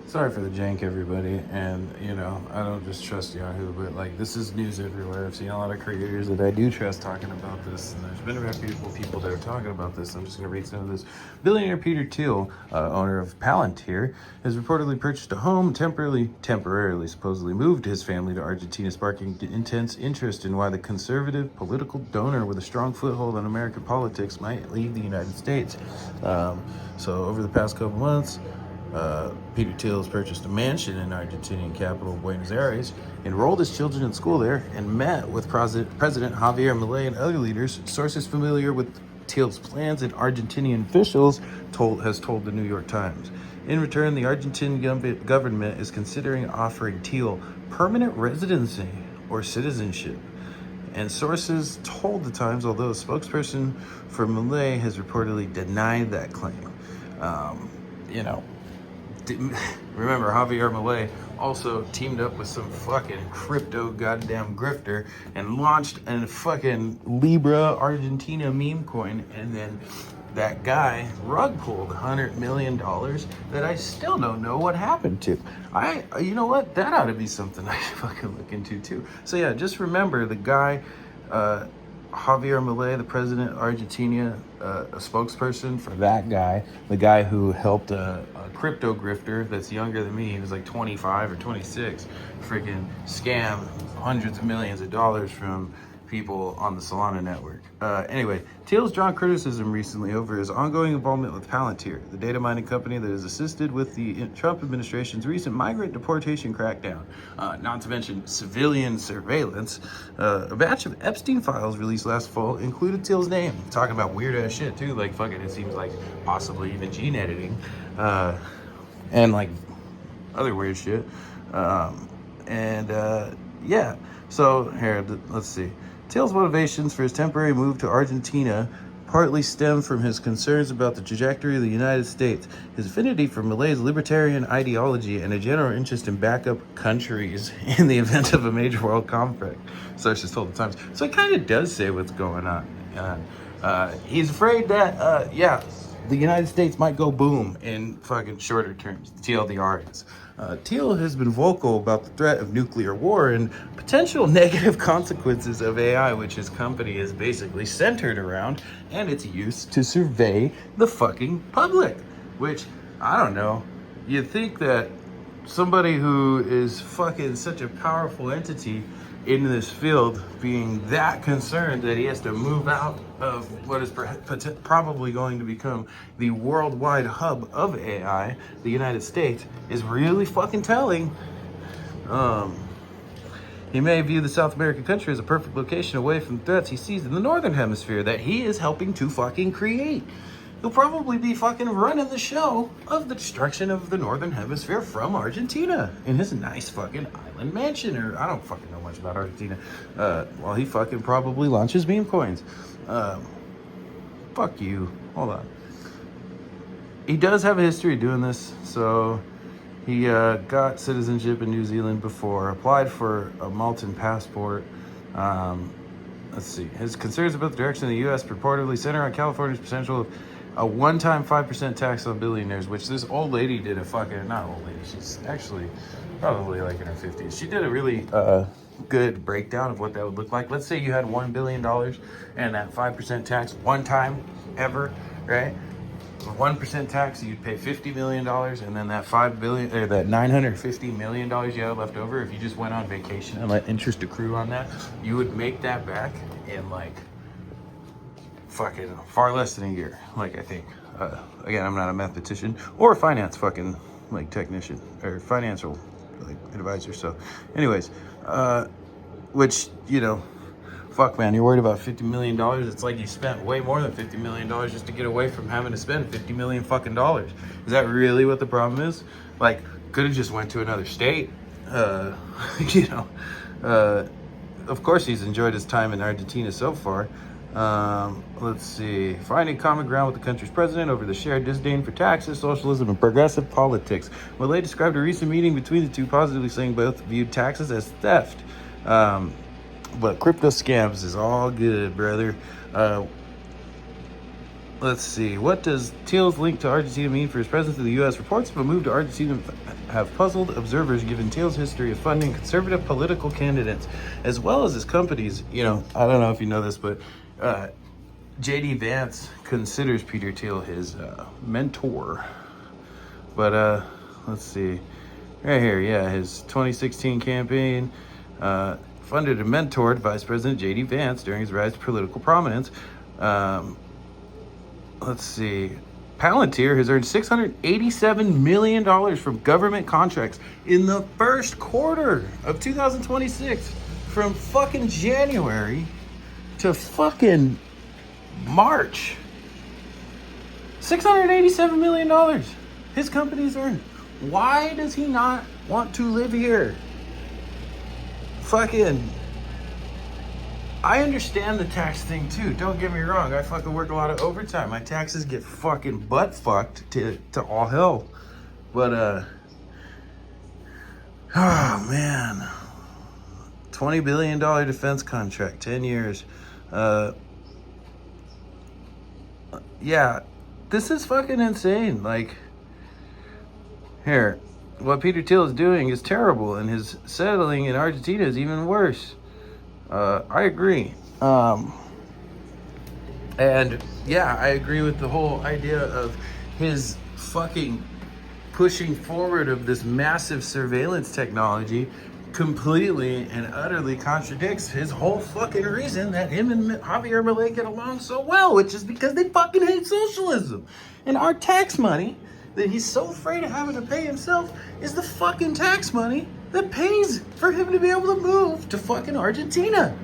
Sorry for the jank, everybody. And, I don't just trust Yahoo, but, this is news everywhere. I've seen a lot of creators that I do trust talking about this, and there's been reputable people that are talking about this. I'm just going to read some of this. Billionaire Peter Thiel, owner of Palantir, has reportedly purchased a home, temporarily, supposedly moved his family to Argentina, sparking intense interest in why the conservative political donor with a strong foothold in American politics might leave the United States. So over the past couple months, Peter Thiel has purchased a mansion in Argentinian capital Buenos Aires, enrolled his children in school there, and met with President Javier Milei and other leaders. Sources familiar with Thiel's plans and Argentinian officials has told the New York Times. In return, the Argentine government is considering offering Thiel permanent residency or citizenship. And sources told the Times, although a spokesperson for Milei has reportedly denied that claim. Remember, Javier Milei also teamed up with some fucking crypto goddamn grifter and launched a fucking Libra Argentina meme coin, and then that guy rug pulled $100 million that I still don't know what happened to. You know what? That ought to be something I should fucking look into too. So yeah, just remember the guy, Javier Milei, the president of Argentina, a spokesperson for that guy, the guy who helped a crypto grifter that's younger than me, he was like 25 or 26, freaking scam hundreds of millions of dollars from people on the Solana network. Anyway, Thiel's drawn criticism recently over his ongoing involvement with Palantir, the data mining company that has assisted with the Trump administration's recent migrant deportation crackdown. Not to mention civilian surveillance. A batch of Epstein files released last fall included Thiel's name. Talking about weird ass shit too, like fucking, it seems like possibly even gene editing, and like other weird shit. Yeah. So here, let's see. Thiel's motivations for his temporary move to Argentina partly stem from his concerns about the trajectory of the United States, his affinity for Milei's libertarian ideology, and a general interest in backup countries in the event of a major world conflict, sources told the Times. So it kind of does say what's going on. He's afraid that, the United States might go boom in fucking shorter terms. The TLDR is. Thiel has been vocal about the threat of nuclear war and potential negative consequences of AI, which his company is basically centered around, and its use to survey the fucking public. Which, I don't know, you'd think that somebody who is fucking such a powerful entity in this field being that concerned that he has to move out of what is probably going to become the worldwide hub of AI, the United States, is really fucking telling. He may view the South American country as a perfect location away from the threats he sees in the Northern Hemisphere that he is helping to fucking create. He'll probably be fucking running the show of the destruction of the Northern Hemisphere from Argentina in his nice fucking island mansion, or I don't fucking know much about Argentina, while he fucking probably launches meme coins. Fuck you. Hold on. He does have a history of doing this, so he got citizenship in New Zealand before, applied for a Maltan passport. Let's see. His concerns about the direction of the U.S. purportedly center on California's potential of a one-time 5% tax on billionaires, which this old lady did not old lady, she's actually probably like in her 50s. She did a really good breakdown of what that would look like. Let's say you had $1 billion and that 5% tax one time ever, right? 1% tax, you'd pay $50 million, and then that that $950 million you had left over, if you just went on vacation and let interest accrue on that, you would make that back in like fucking far less than a year. Like, I think, again, I'm not a mathematician or a finance fucking like technician or financial like advisor. So anyways, which, fuck, man, you're worried about $50 million. It's like you spent way more than $50 million just to get away from having to spend $50 million fucking dollars. Is that really what the problem is? Like, could have just went to another state. Of course he's enjoyed his time in Argentina so far. Let's see. Finding common ground with the country's president over the shared disdain for taxes, socialism, and progressive politics. Milei described a recent meeting between the two positively, saying both viewed taxes as theft. But crypto scams is all good, brother. let's see. What does Thiel's link to Argentina mean for his presence in the U.S.? Reports of a move to Argentina have puzzled observers given Thiel's history of funding conservative political candidates, as well as his companies. You know, I don't know if you know this, but J.D. Vance considers Peter Thiel his mentor. But let's see. Right here, yeah, his 2016 campaign funded and mentored Vice President J.D. Vance during his rise to political prominence. Let's see. Palantir has earned $687 million from government contracts in the first quarter of 2026. From fucking January to fucking March. $687 million his company's earned. Why does he not want to live here? Fucking... I understand the tax thing too. Don't get me wrong. I fucking work a lot of overtime. My taxes get fucking butt fucked to all hell. But oh man, $20 billion defense contract, 10 years. Yeah, this is fucking insane. Like, here, what Peter Thiel is doing is terrible, and his settling in Argentina is even worse. I agree. And yeah, I agree with the whole idea of his fucking pushing forward of this massive surveillance technology completely and utterly contradicts his whole fucking reason that him and Javier Milei get along so well, which is because they fucking hate socialism. And our tax money that he's so afraid of having to pay himself is the fucking tax money that pays for him to be able to move to fucking Argentina.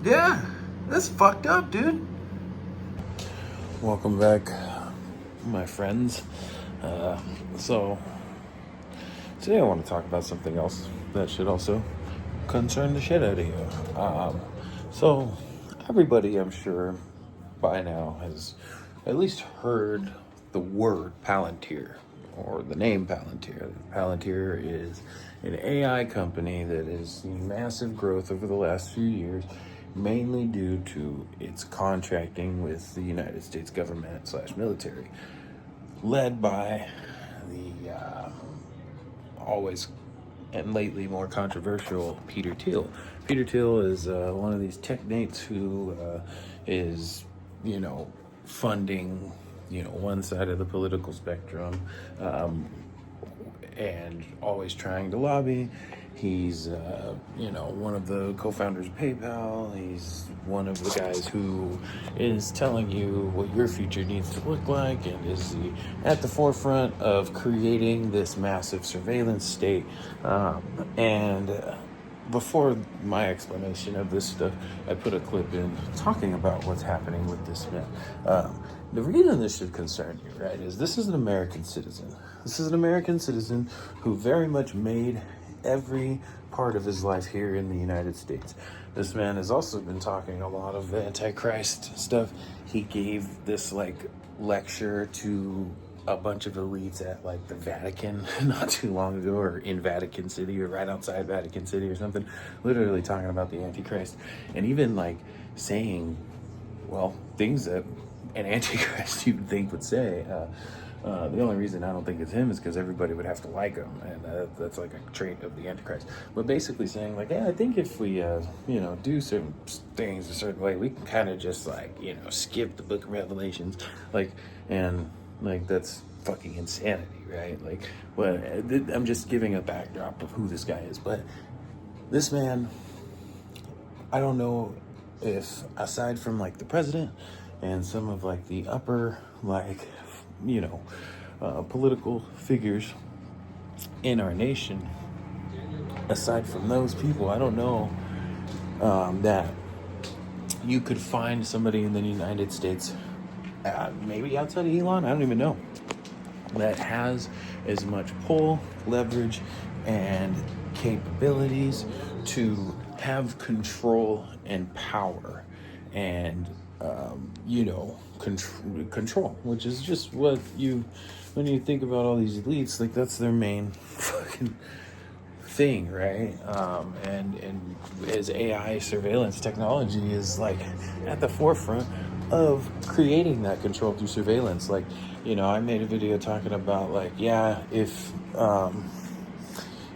Yeah, that's fucked up, dude. Welcome back, my friends. So today I want to talk about something else that should also concern the shit out of you. So everybody, I'm sure, by now has at least heard the word palantir, or the name Palantir. Palantir is an AI company that is seeing massive growth over the last few years, mainly due to its contracting with the United States government / military, led by the always and lately more controversial Peter Thiel. Peter Thiel is one of these technates who is, funding one side of the political spectrum, and always trying to lobby. He's, one of the co-founders of PayPal. He's one of the guys who is telling you what your future needs to look like, and is at the forefront of creating this massive surveillance state. Before my explanation of this stuff, I put a clip in talking about what's happening with this man. The reason this should concern you, right, is this is an American citizen. This is an American citizen who very much made every part of his life here in the United States. This man has also been talking a lot of Antichrist stuff. He gave this, lecture to a bunch of elites at, the Vatican not too long ago, or in Vatican City, or right outside Vatican City or something, literally talking about the Antichrist, and even, saying, things that an Antichrist you'd think would say. The only reason I don't think it's him is because everybody would have to like him, and that's a trait of the Antichrist. But basically saying, I think if we, do certain things a certain way, we can kind of just, skip the book of Revelations, that's fucking insanity, right? I'm just giving a backdrop of who this guy is. But this man, I don't know if, aside from, the president and some of, the upper, political figures in our nation, aside from those people, I don't know that you could find somebody in the United States, maybe outside of Elon, I don't even know, that has as much pull, leverage, and capabilities to have control and power and control, which is just when you think about all these elites, that's their main fucking thing, right? And as AI surveillance technology is like at the forefront of creating that control through surveillance. Like, I made a video talking about like, yeah, if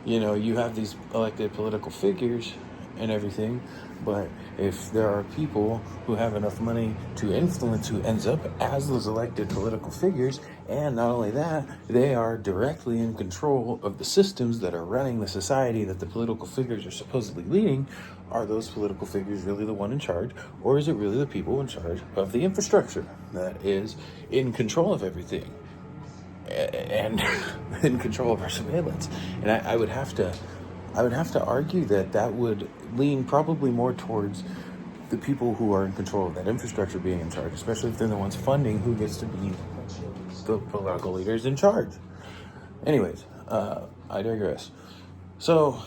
you have these elected political figures and everything, but if there are people who have enough money to influence who ends up as those elected political figures, and not only that, they are directly in control of the systems that are running the society that the political figures are supposedly leading, are those political figures really the one in charge, or is it really the people in charge of the infrastructure that is in control of everything and in control of our surveillance? And I would have to argue that would lean probably more towards the people who are in control of that infrastructure being in charge, especially if they're the ones funding who gets to be the political leaders in charge. Anyways, I digress. So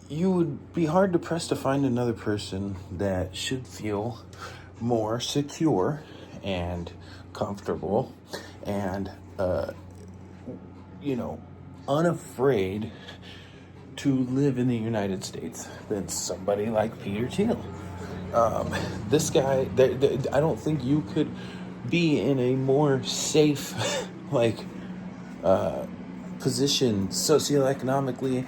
you would be hard pressed to find another person that should feel more secure and comfortable and, unafraid to live in the United States than somebody like Peter Thiel. This guy, I don't think you could be in a more safe, position socioeconomically,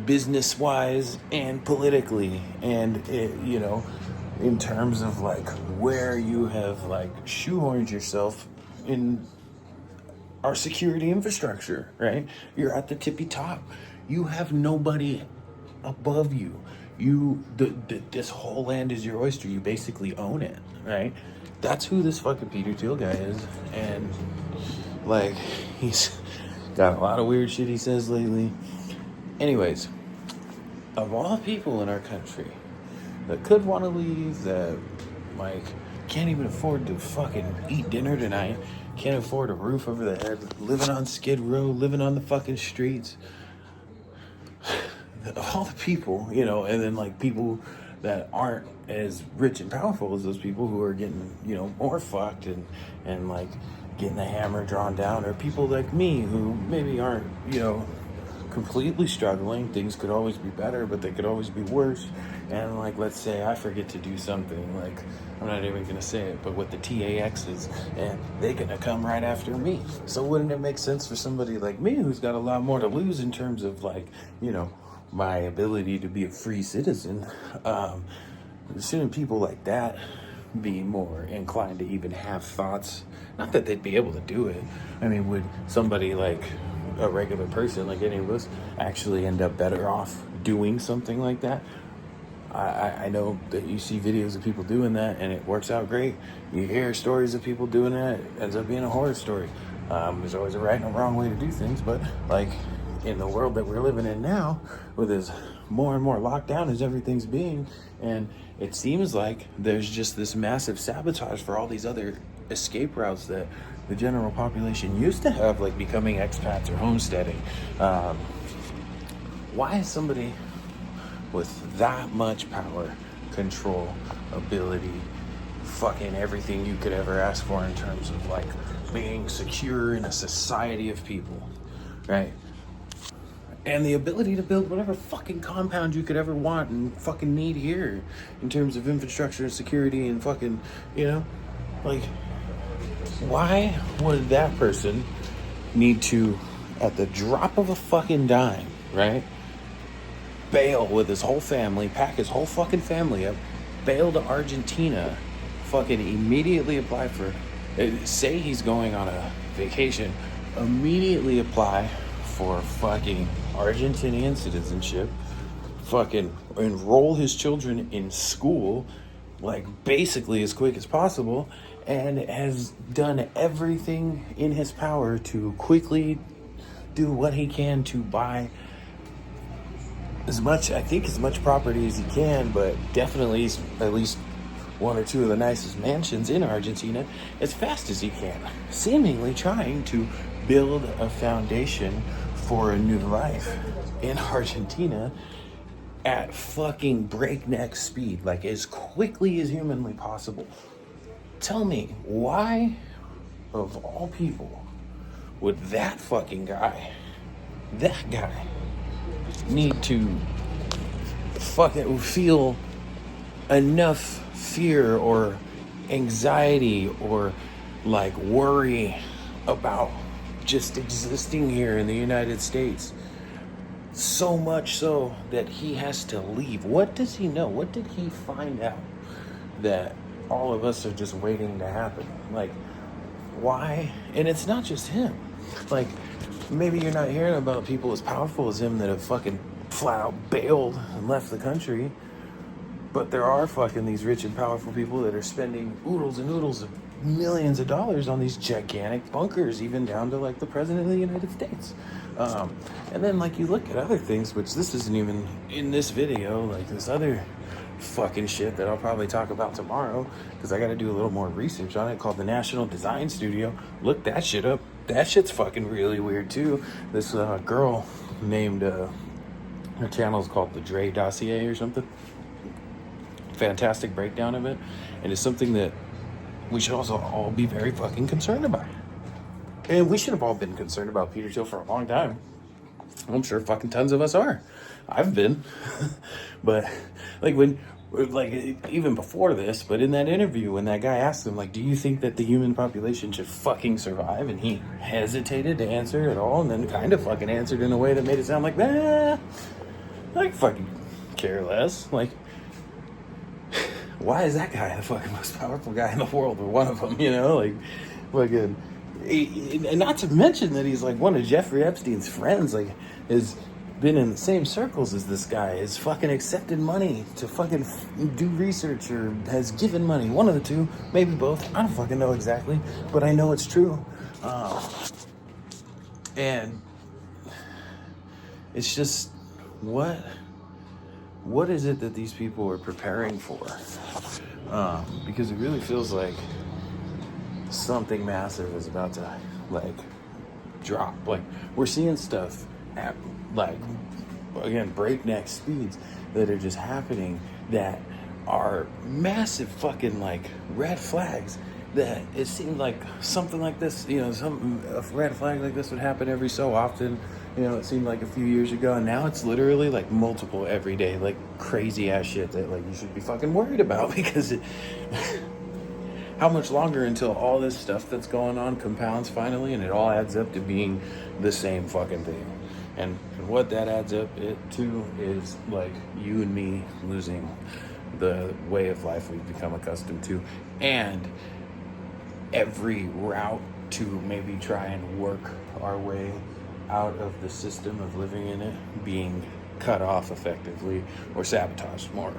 business-wise, and politically, and in terms of like where you have like shoehorned yourself in our security infrastructure, right? You're at the tippy top. You have nobody above you. This whole land is your oyster. You basically own it, right? That's who this fucking Peter Thiel guy is. And like, he's got a lot of weird shit he says lately. Anyways, of all people in our country that could want to leave, that like can't even afford to fucking eat dinner tonight, can't afford a roof over their head, living on Skid Row, living on the fucking streets. All the people, and then like people that aren't as rich and powerful as those people who are getting, more fucked and like getting the hammer drawn down, or people like me who maybe aren't, completely struggling. Things could always be better, but they could always be worse. And like, let's say I forget to do something, like, I'm not even gonna say it, but with the TAXs, and they're gonna come right after me. So wouldn't it make sense for somebody like me who's got a lot more to lose in terms of like, my ability to be a free citizen? Shouldn't people like that be more inclined to even have thoughts? Not that they'd be able to do it. I mean, would somebody like a regular person like any of us actually end up better off doing something like that? I know that you see videos of people doing that and it works out great. You hear stories of people doing that, it ends up being a horror story. There's always a right and a wrong way to do things, but like in the world that we're living in now, with as more and more lockdown as everything's being, and it seems like there's just this massive sabotage for all these other escape routes that the general population used to have, like becoming expats or homesteading. Why is somebody with that much power, control, ability, fucking everything you could ever ask for in terms of like being secure in a society of people, right? And the ability to build whatever fucking compound you could ever want and fucking need here in terms of infrastructure and security and fucking, like, why would that person need to, at the drop of a fucking dime, right, bail with his whole family, pack his whole fucking family up, bail to Argentina, fucking immediately apply for, say he's going on a vacation, immediately apply for fucking Argentinian citizenship, fucking enroll his children in school, like basically as quick as possible, and has done everything in his power to quickly do what he can to buy as much property as he can, but definitely at least one or two of the nicest mansions in Argentina as fast as he can, seemingly trying to build a foundation for a new life in Argentina at fucking breakneck speed, like as quickly as humanly possible. Tell me, why, of all people, would that guy, need to fucking feel enough fear or anxiety or like worry about just existing here in the United States. So much so that he has to leave. What does he know? What did he find out that all of us are just waiting to happen? Like, why? And it's not just him. Like, maybe you're not hearing about people as powerful as him that have fucking flat out bailed and left the country. But there are fucking these rich and powerful people that are spending oodles and oodles of millions of dollars on these gigantic bunkers, even down to like the president of the United States. And then like you look at other things, which this isn't even in this video, like this other fucking shit that I'll probably talk about tomorrow because I got to do a little more research on it, called the National Design Studio. Look that shit up. That shit's fucking really weird too. This girl named, her channel's called the Dre Dossier or something. Fantastic breakdown of it, and it's something that we should also all be very fucking concerned about. And we should have all been concerned about Peter Thiel for a long time. I'm sure fucking tons of us are. I've been. But like even before this, but in that interview when that guy asked him, like, do you think that the human population should fucking survive? And he hesitated to answer at all, and then kind of fucking answered in a way that made it sound like, like fucking care less. Like, why is that guy the fucking most powerful guy in the world, or one of them, you know? Like, fucking, and not to mention that he's like one of Jeffrey Epstein's friends, like, has been in the same circles as this guy, has fucking accepted money to fucking do research, or has given money, one of the two, maybe both, I don't fucking know exactly, but I know it's true. And it's just, what is it that these people are preparing for? Because it really feels like something massive is about to, like, drop. Like, we're seeing stuff at, like, again, breakneck speeds that are just happening that are massive fucking, like, red flags. That it seemed like something like this, you know, a red flag like this would happen every so often. You know, it seemed like a few years ago, and now it's literally like multiple every day, like crazy ass shit that like you should be fucking worried about, because how much longer until all this stuff that's going on compounds finally and it all adds up to being the same fucking thing? And what that adds up to is like you and me losing the way of life we've become accustomed to, and every route to maybe try and work our way out of the system of living in it being cut off effectively, or sabotaged more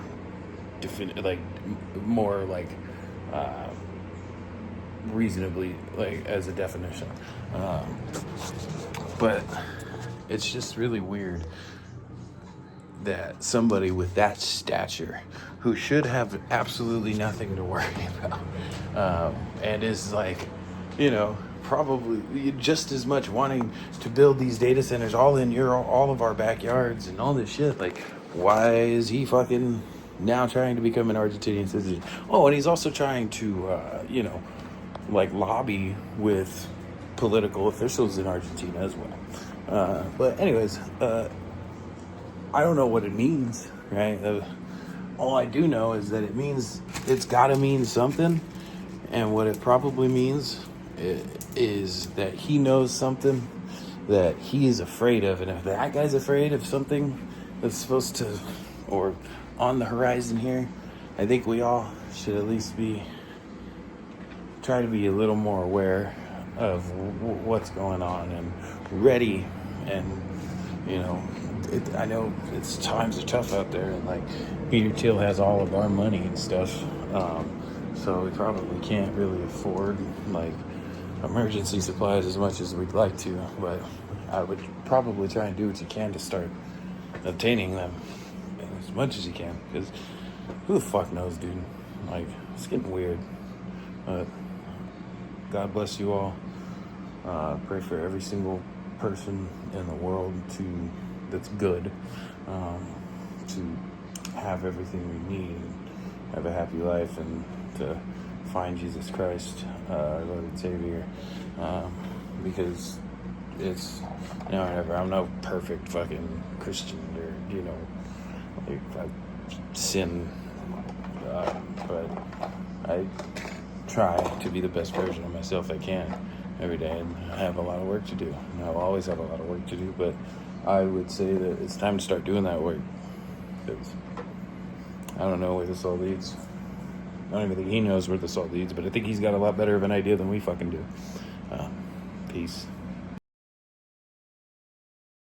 reasonably, like, as a definition. But it's just really weird that somebody with that stature, who should have absolutely nothing to worry about, and is like, you know, probably just as much wanting to build these data centers all of our backyards and all this shit. Like, why is he fucking now trying to become an Argentinian citizen? Oh, and he's also trying to, you know, like, lobby with political officials in Argentina as well. But anyways, I don't know what it means, right? All I do know is that it's gotta mean something, and what it probably means is that he knows something that he is afraid of, and if that guy's afraid of something that's supposed to, or on the horizon here, I think we all should at least try to be a little more aware of what's going on and ready. And, you know, I know times are tough out there, and like Peter Thiel has all of our money and stuff, so we probably can't really afford like emergency supplies as much as we'd like to, but I would probably try and do what you can to start obtaining them as much as you can, because who the fuck knows, dude? Like, it's getting weird. But God bless you all. Pray for every single person in the world that's good, to have everything we need, and have a happy life, and to find Jesus Christ, our Lord and Savior, because it's, whatever. I'm no perfect fucking Christian or, like I sin, but I try to be the best version of myself I can every day, and I have a lot of work to do. And I'll always have a lot of work to do, but I would say that it's time to start doing that work, because I don't know where this all leads. I don't even think he knows where this all leads, but I think he's got a lot better of an idea than we fucking do. Peace.